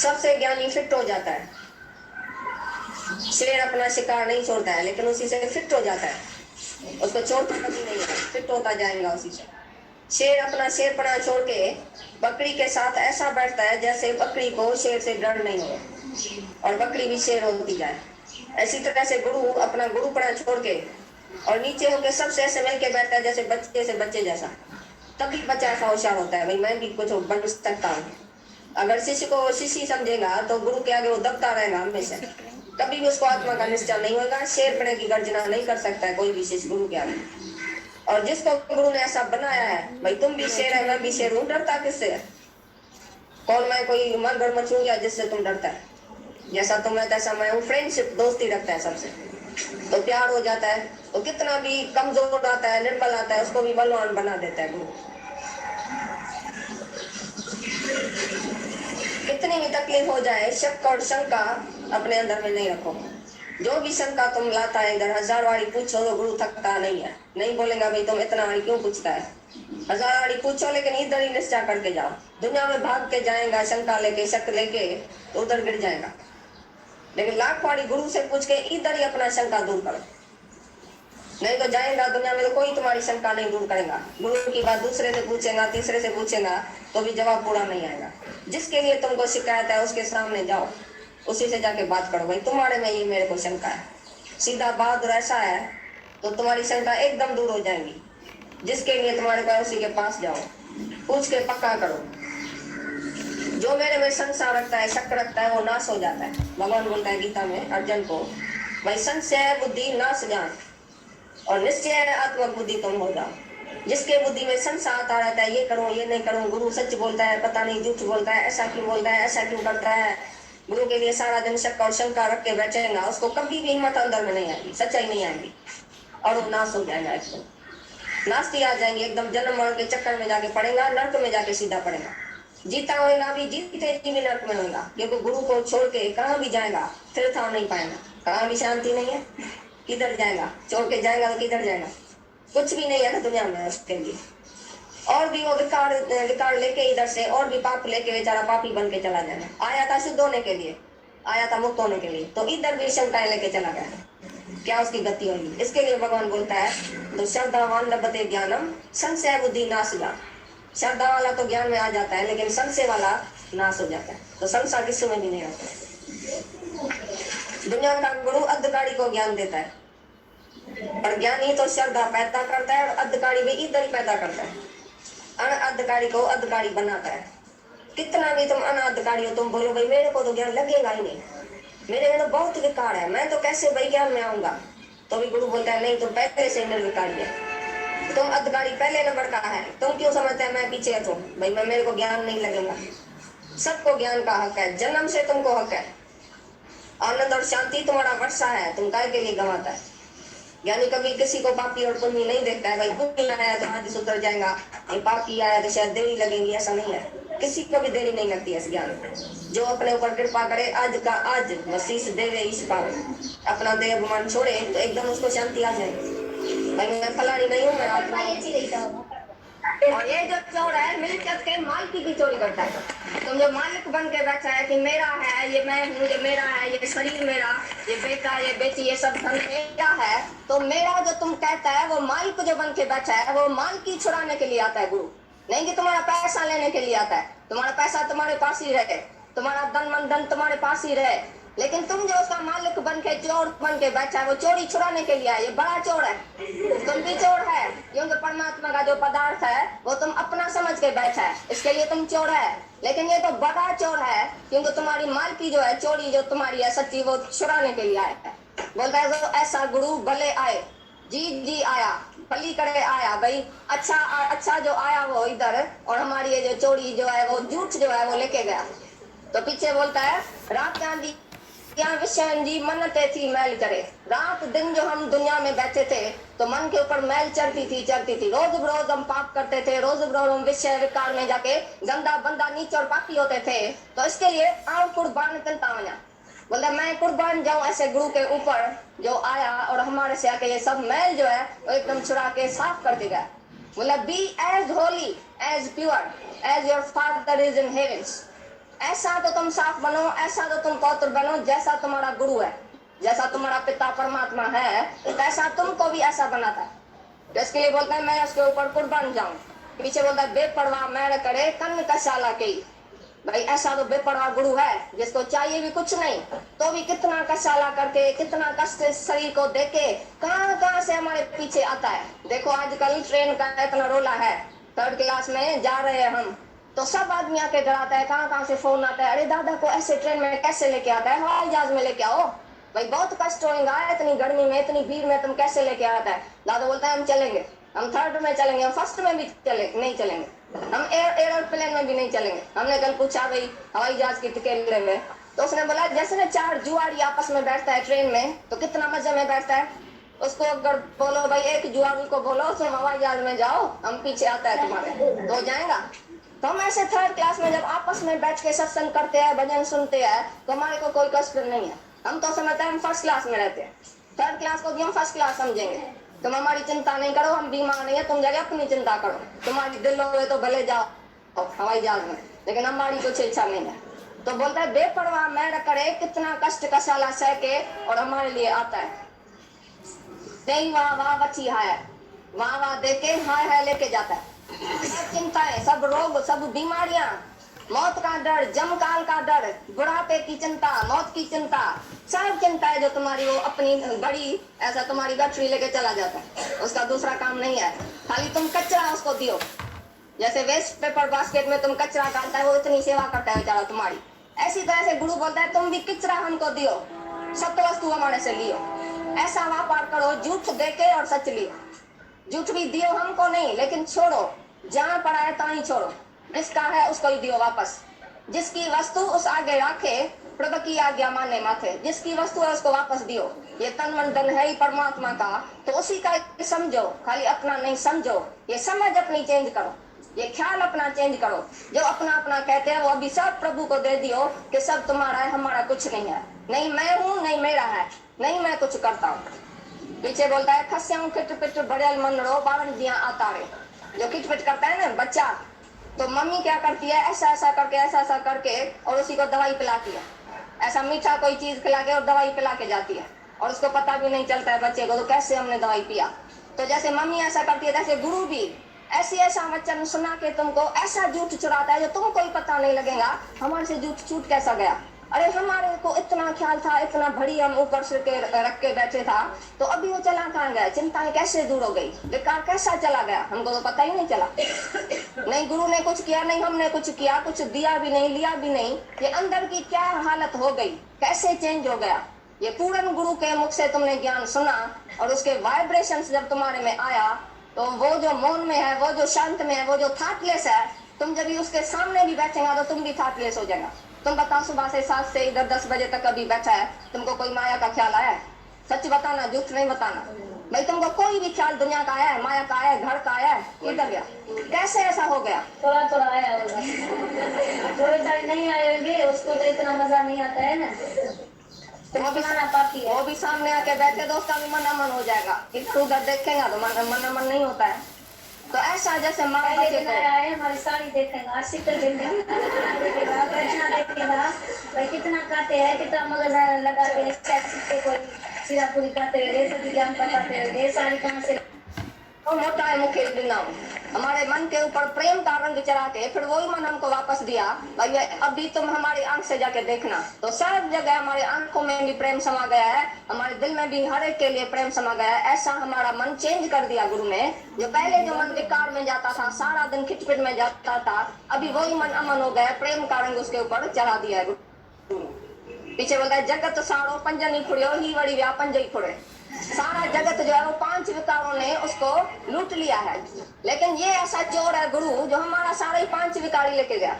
सबसे ज्ञानी फिट हो जाता है। शेर अपना शिकार नहीं छोड़ता है, लेकिन उसी से फिट हो जाता है, उसको छोड़ता कभी नहीं है, फिट होता जाएगा उसी से। शेर अपना शेरपना छोड़ के बकरी के साथ ऐसा बैठता है जैसे बकरी को शेर से डर नहीं हो, और बकरी भी शेर होती जाए। ऐसी तरह से गुरु अपना गुरुपना छोड़ के और नीचे होके सबसे ऐसे मिल के बैठता है जैसे बच्चे से बच्चे जैसा। तभी बच्चा ऐसा होशियार होता है, भाई मैं भी कुछ बन सकता हूँ। अगर शिष्य को शिष्य समझेगा तो गुरु के आगे वो दबता रहेगा हमेशा, कभी भी उसको आत्मा का निश्चय नहीं होगा। शेरपने की गर्जना नहीं कर सकता है कोई भी शिष्य गुरु के आगे। और जिसको गुरु ने ऐसा बनाया है, भाई तुम भी शेर है मैं भी शेर हूँ, डरता किससे है? कौन मैं कोई मगरमच्छ हूँ या जिससे तुम डरता है? जैसा तुम है तैसा मैं हूँ। फ्रेंडशिप दोस्ती रखता है सबसे, तो प्यार हो जाता है। तो कितना भी कमजोर आता है, निर्बल आता है, उसको भी बलवान बना देता है गुरु। कितनी भी तकलीफ हो जाए, शक और शंका अपने अंदर में नहीं रखो। जो भी शंका तुम लाता है इधर, 1000 बारी पूछो तो गुरु थकता नहीं है। नहीं बोलेगा भाई तुम इतना बारी क्यों पूछता है, 1000 बारी पूछो, लेकिन इधर ही निश्चय करके जाओ। दुनिया में भाग के जाएगा शंका लेके, शक लेके, तो उधर गिर जाएगा। लेकिन लाख बारी गुरु से पूछ के इधर ही अपना शंका दूर करो, नहीं तो जाएगा दुनिया में तो कोई तुम्हारी शंका नहीं दूर करेगा। गुरु की बात दूसरे से पूछेगा, तीसरे से पूछेगा, तो भी जवाब पूरा नहीं आएगा। जिसके लिए तुमको शिकायत है उसके सामने जाओ, उसी से जाके बात करो, भाई तुम्हारे में ये मेरे को शंका है। सीधा बहादुर ऐसा है तो तुम्हारी शंका एकदम दूर हो जाएगी। जिसके लिए तुम्हारे पास उसी के पास जाओ, पूछ के पक्का करो। जो मेरे में संशय रखता है, शक रखता है, वो नाश हो जाता है। भगवान बोलता है गीता में अर्जुन को, भाई संशय बुद्धि नाश जान और निश्चय आत्मा बुद्धि तुम हो जाओ। जिसके बुद्धि में संशय आता रहता है, ये करूं ये नहीं करूं, गुरु सच बोलता है पता नहीं झूठ बोलता है, ऐसा क्यों बोलता है, ऐसा क्यों करता है, गुरु के लिए सारा दिन शक और शंका रख के बैठेगा, उसको कभी भी हिम्मत अंदर में नहीं आएगी, सच्चाई नहीं आएगी, और वो नाश हो जाएगा। एकदम नास्ती आ जाएंगे, एकदम जन्म मरण के चक्कर में जाके पड़ेगा, नर्क में जाके सीधा पड़ेगा। जीता होगा भी जीते जी भी नर्क में होगा, क्योंकि गुरु को छोड़ के कहाँ भी जाएगा फिर था नहीं पाएगा। कहाँ भी शांति नहीं है, किधर जाएगा, छोड़ के जाएगा तो किधर जाएगा, कुछ भी नहीं है ना दुनिया में उसके लिए। और भी वो विकार लेके इधर से और भी पाप लेके बेचारा पापी बन के चला जाएगा। आया था शुद्ध होने के लिए, आया था मुक्त होने के लिए, तो इधर भी शंकाएं लेके चला गया, क्या उसकी गति होगी। इसके लिए भगवान बोलता है तो श्रद्धावान लभते ज्ञानम संशय बुद्धि नाशया। श्रद्धा वाला तो ज्ञान में आ जाता है, लेकिन संशय वाला नाश हो जाता है। तो संशय किसी में भी नहीं आता। दुनिया का गुरु अंधकारी को ज्ञान देता है, और ज्ञानी तो श्रद्धा पैदा करता है, और अंधकारी भी इधर ही पैदा करता है। अनअधिकारी को अधिकारी बनाता है। कितना भी तुम अनअधिकारी हो, तुम बोलो भाई मेरे को तो ज्ञान लगेगा ही नहीं, मेरे में तो बहुत विकार है, मैं तो कैसे भाई ज्ञान में आऊंगा, तो भी गुरु बोलता है नहीं तुम पहले से निर्विकारी है, तुम अधिकारी पहले नंबर का है, तुम क्यों समझते हैं मैं पीछे हूँ, भाई मैं मेरे को ज्ञान नहीं लगेगा। सबको ज्ञान का हक है, जन्म से तुमको हक है। आनंद और शांति तुम्हारा वर्षा है, तुम काय के लिए गंवाता है। यानी कभी किसी को पापी और पुण्य नहीं देखता है, भाई पुण्य आया तो हाथ सुधर जाएगा, ये पापी आया तो शायद देरी लगेगी, ऐसा नहीं है। किसी को भी देरी नहीं लगती है इस ज्ञान में। जो अपने ऊपर कृपा करे आज का आज वशीष देवे ईश पावे, अपना देह अभिमान छोड़े तो एकदम उसको शांति आ जाएगी। भाई मैं फलानी नहीं हूँ, मैं आत्मा। और ये जो चोर है मिलकत के मालिक की चोरी करता है। तुम जो मालिक बन के बैठा है कि मेरा है, ये मैं हूँ, ये मेरा है, ये शरीर मेरा, ये बेटा ये बेटी ये सब धन मेरा है, तो मेरा जो तुम कहता है वो मालिक जो बन के बैठा है, वो मालिक छुड़ाने के लिए आता है गुरु, नहीं कि तुम्हारा पैसा लेने के लिए आता है। तुम्हारा पैसा तुम्हारे पास ही रहे, तुम्हारा धन मन धन तुम्हारे पास ही रहे, लेकिन तुम जो उसका मालिक बन के चोर बन के बैठा है, वो चोरी छुड़ाने के लिए है। ये बड़ा चोर है, तुम भी चोर है, क्योंकि परमात्मा का जो पदार्थ है वो तुम अपना समझ के बैठा है, इसके लिए तुम चोर है। लेकिन ये तो बड़ा चोर है, क्योंकि तुम्हारी मालकी जो है, चोरी जो तुम्हारी है सच्ची, वो छुड़ाने के लिए आया है। बोलता है तो ऐसा गुरु भले आए, जी जी आया, भली करे आया, भाई अच्छा जो आया वो इधर, और हमारी ये जो चोरी जो है वो झूठ जो है वो लेके गया। तो पीछे बोलता है रात गांधी यहाँ विषय जी मन ते थी मैल करे। रात दिन जो हम दुनिया में बैठे थे तो मन के ऊपर मैल चढ़ती थी। रोज बरोज हम पाप करते थे, रोज बरोज हम विषय विकार में जाके गंदा बंदा नीच और पापी होते थे। तो इसके लिए आओ कुर्बान करता वना, बोला मैं कुर्बान जाऊं ऐसे गुरु के ऊपर जो आया और हमारे से आके ये सब मैल जो है वो एकदम छुड़ा के साफ कर देगा। बोला be as holy as pure as your father is in heavens. ऐसा तो तुम साफ बनो, ऐसा तो तुम पौत्र बनो जैसा तुम्हारा गुरु है, जैसा तुम्हारा पिता परमात्मा है, ऐसा तुमको भी ऐसा बनाता है। तो इसके लिए बोलता है मैं उसके ऊपर कुर्बान जाऊं। पीछे बोलता है बेपरवाह मैर करे कन्न कशाला के। भाई ऐसा तो बेपरवाह गुरु है जिसको चाहिए भी कुछ नहीं, तो भी कितना कशाला करके, कितना कष्ट शरीर को देके कहां कहां से हमारे पीछे आता है। देखो आजकल ट्रेन का इतना रोला है, 3rd क्लास में जा रहे हैं हम, तो सब आदमी आके डराता है, कहां कहां से फोन आता है, अरे दादा को ऐसे ट्रेन में कैसे लेके आता है, हवाई जहाज में लेके आओ। भाई बहुत कष्ट होगा इतनी गर्मी में, इतनी भीड़ में, तुम कैसे लेके आता है। दादा बोलता है हम चलेंगे, हम 3rd में चलेंगे, हम 1st में भी नहीं चलेंगे, हम एयरप्लेन में भी नहीं चलेंगे। हमने कल पूछा भाई हवाई जहाज की टिकट लेंगे, तो उसने बोला जैसे ना 4 जुआरी आपस में बैठता है ट्रेन में तो कितना मजे में बैठता है। उसको अगर बोलो भाई एक जुआरी को बोलो तुम हवाई जहाज में जाओ, हम पीछे आता है तुम्हारे, तो जाएगा। तो हम ऐसे 3rd क्लास में जब आपस में बैठ के सत्संग करते हैं, भजन सुनते हैं, तो हमारे को कोई कष्ट नहीं है। हम तो समझते हैं हम 1st क्लास में रहते हैं, 3rd क्लास को भी हम 1st क्लास समझेंगे। तुम हमारी चिंता नहीं करो, हम बीमार नहीं है, तुम जाके अपनी चिंता करो, तुम्हारी दिल हो तो भले जाओ हवाई जहाज में, लेकिन हमारी कुछ इच्छा नहीं है। तो बोलता है बेपरवाह मैर करे कितना कष्ट कशाला सह के और हमारे लिए आता है। नहीं वाह वाह बची है, वाह वाह दे के हाय हाय लेके जाता है। सब चिंताएं, सब रोग, सब बीमारियां, मौत का डर, जमकाल का डर, बुढ़ापे की चिंता, मौत की चिंता, सब चिंताएं जो तुम्हारी वो अपनी बड़ी ऐसा तुम्हारी गठरी लेके चला जाता है। उसका दूसरा काम नहीं है, खाली तुम कचरा उसको दियो। जैसे वेस्ट पेपर बास्केट में तुम कचरा डालता है, वो इतनी सेवा करता है बेचारा तुम्हारी। ऐसी तरह से गुरु बोलता है तुम भी कचरा हमको दियो, सत्य वस्तु हमारे से लियो। ऐसा व्यापार करो, झूठ देके और सच लियो। झूठ भी दियो हमको नहीं, लेकिन छोड़ो, जहां पड़ा है तहीं छोड़ो, जिसका है उसको ही दियो वापस। जिसकी वस्तु उस आगे रखे, प्रभु की आज्ञा माने माथे, जिसकी वस्तु है उसको वापस दियो। ये तन मन धन है ही परमात्मा का, तो उसी का समझो, खाली अपना नहीं समझो। ये समझ अपनी चेंज करो, ये ख्याल अपना चेंज करो। जो अपना अपना कहते हैं वो अभी सब प्रभु को दे दियो कि सब तुम्हारा है, हमारा कुछ नहीं है। नहीं मैं हूँ, नहीं मेरा है, नहीं मैं कुछ करता हूँ। पीछे बोलता है खस्याऊं खिट पिट बड़ेल मन रो बावन दिया आता रे। जो खिट पिट करता है ना बच्चा, तो मम्मी क्या करती है, ऐसा ऐसा करके, ऐसा ऐसा करके और उसी को दवाई पिलाती है। ऐसा मीठा कोई चीज खिला के और दवाई पिला के जाती है, और उसको पता भी नहीं चलता है बच्चे को तो कैसे हमने दवाई पिया। तो जैसे मम्मी ऐसा करती है, जैसे गुरु भी ऐसी ऐसा वचन सुना के तुमको ऐसा झूठ चुराता है जो तुमको ही पता नहीं लगेगा हमारे से झूठ छूट कैसा गया। अरे हमारे को इतना ख्याल था, इतना बड़ी हम ऊपर सिर के रख के बैठे था, तो अभी वो चला कहाँ गया, चिंताएं कैसे दूर हो गई, बेकार कैसा चला गया, हमको तो पता ही नहीं चला। नहीं गुरु ने कुछ किया, नहीं हमने कुछ किया, कुछ दिया भी नहीं, लिया भी नहीं। ये अंदर की क्या हालत हो गई, कैसे चेंज हो गया। ये पूर्ण गुरु के मुख से तुमने ज्ञान सुना और उसके वाइब्रेशन जब तुम्हारे में आया, तो वो जो मौन में है, वो जो शांत में है, वो जो थॉटलेस है, तुम जब उसके सामने भी बैठेगा तो तुम भी थॉटलेस हो जाएगा। तुम बताओ सुबह से 7 से इधर 10 बजे तक अभी बैठा है, तुमको कोई माया का ख्याल आया है? सच बताना, झूठ नहीं बताना। भाई तुमको कोई भी ख्याल दुनिया का आया है, माया का आया है, घर का आया है, किधर गया, कैसे ऐसा हो गया? थोड़ा थोड़ा आया होगा, थोड़े सारे नहीं आएंगे, उसको तो इतना मजा नहीं आता है ना, वो भी बनाना पाती है। वो भी सामने आके बैठे तो उसका भी मन अमन हो जाएगा, इधर उधर देखेगा तो मन अमन नहीं होता है। तो ऐसा जैसे माँ बच्चे को आए हमारी साड़ी देखेगा, सिक्कर देखेगा, रचना देखेगा, भाई कितना काटे है, कितना मगज लगा के सिक्के को सिरा पूरी काटे रहे, सभी ज्ञान बताते रहे, साड़ी कहाँ से तो मोटा है मुख्य नाम हमारे मन के ऊपर प्रेम का रंग चढ़ा के फिर वही मन हमको वापस दिया। भाई अभी तुम हमारी आंख से जाके देखना तो सब जगह हमारे आंखों में भी प्रेम समा गया है, हमारे दिल में भी हर एक के लिए प्रेम समा गया है। ऐसा हमारा मन चेंज कर दिया गुरु ने। जो पहले जो मन विकार में जाता था, सारा दिन खिटपिट में जाता था, अभी वही मन अमन हो गया, प्रेम का रंग उसके ऊपर चढ़ा दिया है गुरु। पीछे बोलता है जगत सारो पंजनी खुड़ियो ही वड़ी व्या पंजई खुड़े। सारा जगत जो है वो 5 विकारों ने उसको लूट लिया है, लेकिन ये ऐसा चोर है गुरु जो हमारा सारा ही 5 विकार लेके गया।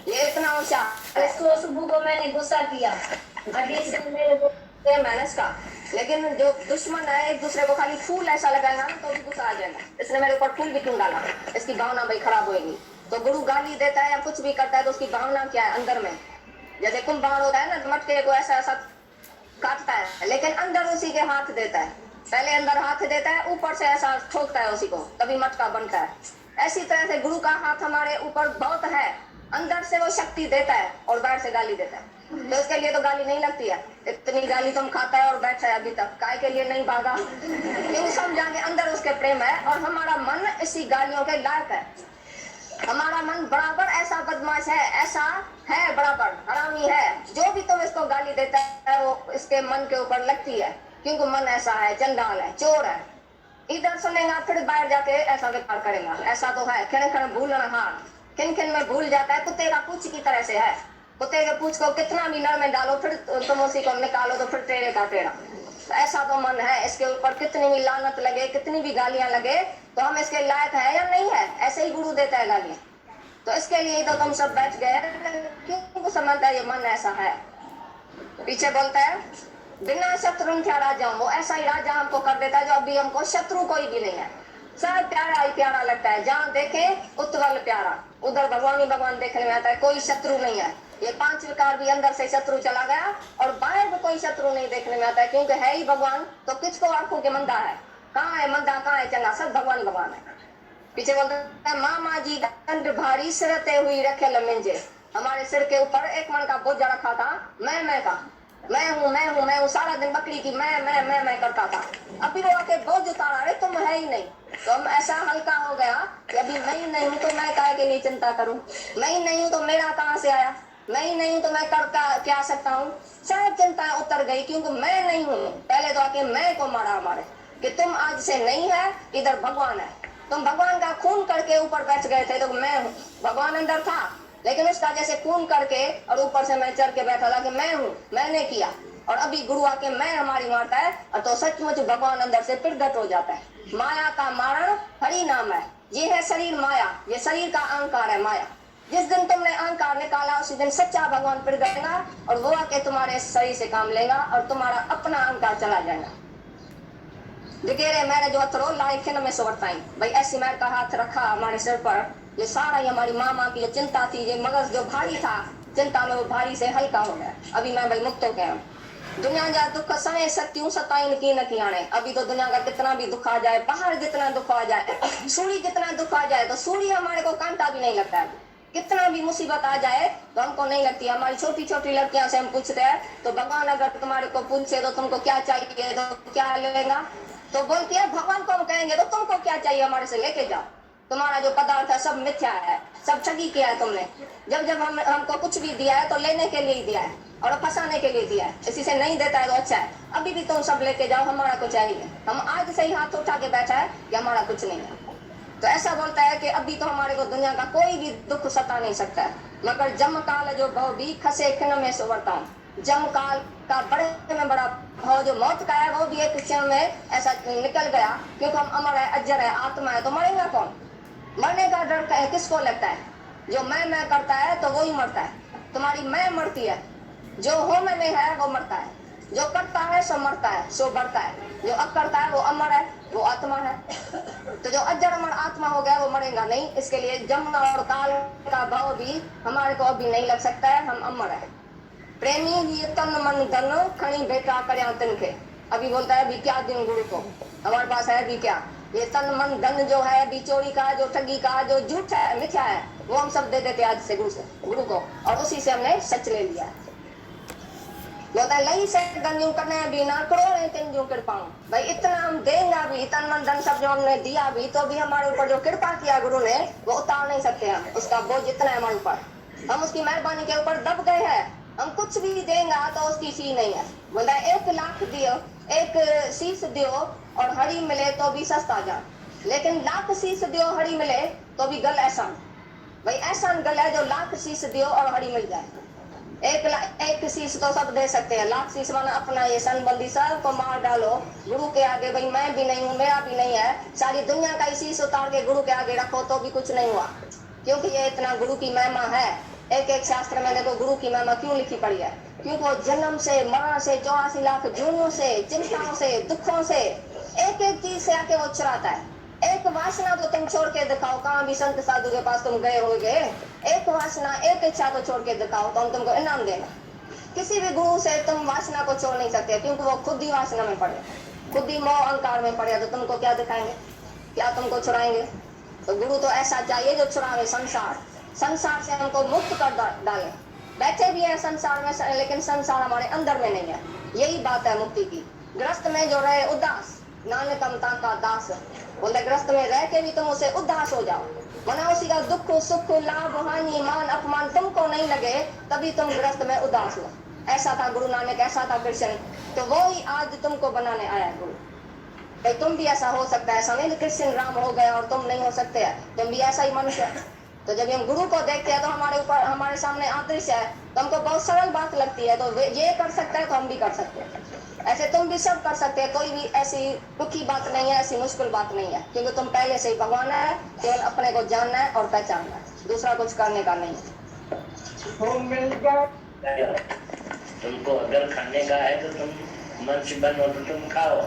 ये इतना होशियार। इसको सुबह को मैंने गुस्सा किया, अभी से मेरे को मैंने इसका, लेकिन जो दुश्मन है एक दूसरे को खाली फूल ऐसा लगाएगा ना तो भी गुस्सा आ जाएगा, इसने मेरे ऊपर फूल भी क्यों डाला, इसकी भावना भाई खराब होगी। तो गुरु गाली देता है या कुछ भी करता है तो उसकी भावना क्या है अंदर में, जैसे कुंभकर्ण होता है ना, मटके को ऐसा ऐसा काटता है लेकिन अंदर उसी के हाथ देता है, पहले अंदर हाथ देता है, ऊपर से ऐसा ठोकता है उसी को, तभी मटका बनता है। ऐसी तरह से गुरु का हाथ हमारे ऊपर बहुत है, अंदर से वो शक्ति देता है और बाहर से गाली देता है, तो उसके लिए तो गाली नहीं लगती है। इतनी गाली तुम खाता है और बैठा है अभी तक, काय के लिए नहीं भागा? क्योंकि समझा के अंदर उसके प्रेम है और हमारा मन इसी गालियों के लायक है। हमारा मन बराबर ऐसा बदमाश है, ऐसा है, बराबर हरामी है। जो भी तुम इसको गाली देता है वो इसके मन के ऊपर लगती है, क्योंकि मन ऐसा है, चंडाल है, चोर है। इधर सुनेगा फिर बाहर जाके ऐसा व्यवहार करेगा। ऐसा तो है, खिन खिन भूलना, हाँ खिन खिन में भूल जाता है। कुत्ते का पूछ की तरह से है। कुत्ते के पूछ को कितना भी नर में डालो, फिर तुम उसी को निकालो तो फिर टेढ़े का टेढ़ा। ऐसा तो मन है, इसके ऊपर कितनी भी लानत लगे, कितनी भी गालियां लगे, तो हम इसके लायक है या नहीं है? ऐसे ही गुरु देता है गालियां। तो इसके लिए तो तुम सब बैठ गए, क्यों समझता है ये मन ऐसा है। पीछे बोलता है बिना शत्रु क्या राजा हूं। वो ऐसा ही राजा हमको कर देता है जो अभी हमको शत्रु कोई भी नहीं है। सब प्यारा ही प्यारा लगता है, जहाँ देखे उत्तवल प्यारा। उधर भगवान ही भगवान देखने में आता है, कोई शत्रु नहीं है। ये 5 विकार भी अंदर से शत्रु चला गया और बाहर भी कोई शत्रु नहीं देखने में आता है, क्योंकि है ही भगवान। तो किसको आंखों के मंदा है? कहाँ है मंदा, कहाँ है चंगा? सब भगवान भगवान है। पीछे बोलते हैं मामा जी दंड भारी सिरते हुई रखे लमेंजे। हमारे सिर के ऊपर एक मन का बोझ रखा था, मैं का, मैं हूँ। सारा दिन बकरी की मैं करता था। अभी वो आके बोझ उतारा, अरे तुम है ही नहीं। तो हम ऐसा हल्का हो गया कि अभी मैं ही नहीं हूँ तो मैं काहे के लिए चिंता करूँ? मैं ही नहीं हूँ तो मेरा कहाँ से आया? मैं ही नहीं हूँ तो मैं कर क्या सकता हूँ? सब चिंताएं उतर गई, क्योंकि मैं नहीं हूँ। पहले तो आके मैं को मारा हमारे कि तुम आज से नहीं है, इधर भगवान है। तुम भगवान का खून करके ऊपर बैठ गए थे, तो मैं हूँ। भगवान अंदर था, लेकिन उसका जैसे खून करके और ऊपर से मैं चढ़ के बैठा था कि मैं हूँ, मैंने किया। और अभी गुरु आके मैं हमारी मारता है, और तो सचमुच भगवान अंदर से प्रगट हो जाता है। माया का मारण हरि नाम है। ये है शरीर माया, ये शरीर का अहंकार है माया। जिस दिन तुमने अहंकार निकाला उसी दिन सच्चा भगवान प्रगट होगा और वो आके तुम्हारे शरीर से काम लेगा और तुम्हारा अपना अहंकार चला जाएगा। दिखेरे मैंने जो अथरो लाइखिन में सोवरताई भाई, ऐसी मैंने का हाथ रखा हमारे सिर पर। ये सारा ही हमारी मामा की जो चिंता थी, ये मगज जो भारी था चिंता में, वो भारी से हल्का हो गया। अभी मैं भाई मुक्त हो गया। दुनिया जा दुख सहे सत्यूं सताइन की न कियाने। अभी तो दुनिया का कितना भी दुख आ जाए, बाहर जितना दुख आ जाए, सूढ़ी जितना दुख आ जाए, तो सूढ़ी हमारे को कांटा भी नहीं लगता है। कितना भी मुसीबत आ जाए तो हमको नहीं लगती। हमारी छोटी छोटी लड़कियां से हम पूछते हैं तो भगवान अगर तुम्हारे को पूछे तो तुमको क्या चाहिए, तो क्या लेगा? तो बोलती है भगवान को हम कहेंगे तो तुमको क्या चाहिए हमारे से लेके जाओ। तुम्हारा जो पदार्थ है सब मिथ्या है, सब ठगी किया है तुमने। जब जब हमको कुछ भी दिया है तो लेने के लिए दिया है और फंसाने के लिए दिया है। इसी से नहीं देता है तो अच्छा है, अभी भी तुम सब लेके जाओ, हमारा कुछ चाहिए। हम आज से ही हाथ उठा के बैठा है कि हमारा कुछ नहीं है। तो ऐसा बोलता है कि अभी तो हमारे को दुनिया का कोई भी दुख सता नहीं सकता है, मगर जम काल जो भव भी खसे खिन में सोवरता हूँ। जम काल का बड़े में बड़ा भाव जो मौत का है वो भी एक क्षण में ऐसा निकल गया, क्योंकि हम अमर है, अजर है, आत्मा है। तो मरेगा कौन? मरने का डर किसको लगता है? जो मैं करता है तो वो ही मरता है। तुम्हारी मैं मरती है, जो होम में है वो मरता है। जो करता है सो मरता है, सो बढ़ता है। जो अकरता है वो अमर है, वो आत्मा है। तो जो अजर अमर आत्मा हो गया वो मरेगा नहीं। इसके लिए जम और काल का भाव भी हमारे को अभी नहीं लग सकता है, हम अमर है। प्रेमी ही तन मन धन खणी बेटा करया तिनके। अभी बोलता है अभी क्या दिन गुरु को, हमारे पास है अभी क्या? ये तन मन धन जो है, अभी चोरी का, जो ठगी का, जो झूठ है, मिथ्या है, वो हम सब दे देते आज से गुरु को, और उसी से हमने सच ले लिया। बोलता है लई से गंजू करने भी ना करो तीन जो कृपा। भाई इतना हम देंगे भी, तन मन धन सब जो हमने दिया भी, तो भी हमारे ऊपर जो कृपा किया गुरु ने वो उतार नहीं सकते हम। उसका बोझ जितना है हमारे ऊपर, हम उसकी मेहरबानी के ऊपर दब गए हैं। हम कुछ भी देंगे तो उसकी सी नहीं है। बोलता है 1 लाख दियो, 1 शीश दियो और हरी मिले तो भी सस्ता जा, लेकिन लाख शीश दियो हरी मिले तो भी गल एहसान। भाई एहसान गल है जो लाख शीश दियो और हरी मिल जाए। 1 शीश तो सब दे सकते हैं, लाख शीश माना अपना ये संबंधी सब को मार डालो गुरु के आगे। भाई मैं भी नहीं हूँ, मेरा भी नहीं है, सारी दुनिया का शीश उतार के गुरु के आगे रखो तो भी कुछ नहीं हुआ, क्योंकि ये इतना गुरु की महिमा है। एक शास्त्र में देखो गुरु की महिमा क्यों लिखी पड़ी है, क्योंकि वो जन्म से, मरण से, 84 लाख जूनों से, चिंताओं से, दुखों से, एक चीज से आके वो चुराता है। एक वासना तो तुम छोड़ के दिखाओ, कहाँ भी संत साधु के पास तुम गए होगे, एक वासना, एक इच्छा तो छोड़ के दिखाओ तो हम तुमको इनाम देना। किसी भी गुरु से तुम वासना को छोड़ नहीं सकते, क्योंकि वो खुद ही वासना में पड़े, खुद ही मोह अहंकार में पड़े, तो तुमको क्या दिखाएंगे, क्या तुमको छुड़ाएंगे? तो गुरु तो ऐसा चाहिए जो छुड़ावे संसार, संसार से हमको मुक्त कर डाले। बैठे भी है संसार में, लेकिन संसार हमारे अंदर में नहीं है। यही बात है मुक्ति की। ग्रस्त में जो रहे उदास, नानकम ताका दास, बोले ग्रस्त में रह के भी तुम उसे उदास हो जाओ, मना उसी का दुख सुख लाभ हानि मान अपमान तुमको नहीं लगे, तभी तुम ग्रस्त में उदास हो। ऐसा था गुरु नानक, ऐसा था कृष्ण, तो वो ही आज तुमको बनाने आया गुरु। तो तुम भी ऐसा हो सकता है, ऐसा नहीं कृष्ण राम हो गए और तुम नहीं हो सकते है, तुम भी ऐसा ही मनुष्य है। तो जब हम गुरु को देखते हैं तो हमारे ऊपर, हमारे सामने आदर्श है, तो हमको बहुत सरल बात लगती है, तो ये कर सकता है तो हम भी कर सकते हैं। ऐसे तुम भी सब कर सकते हैं, कोई भी ऐसी दुखी बात नहीं है, ऐसी मुश्किल बात नहीं है, क्योंकि तुम पहले से ही भगवान है। केवल अपने को जानना है और पहचानना है, दूसरा कुछ करने का नहीं है। तुमको अगर खाने का है तो तुम मन से बनो तो तुम खाओ।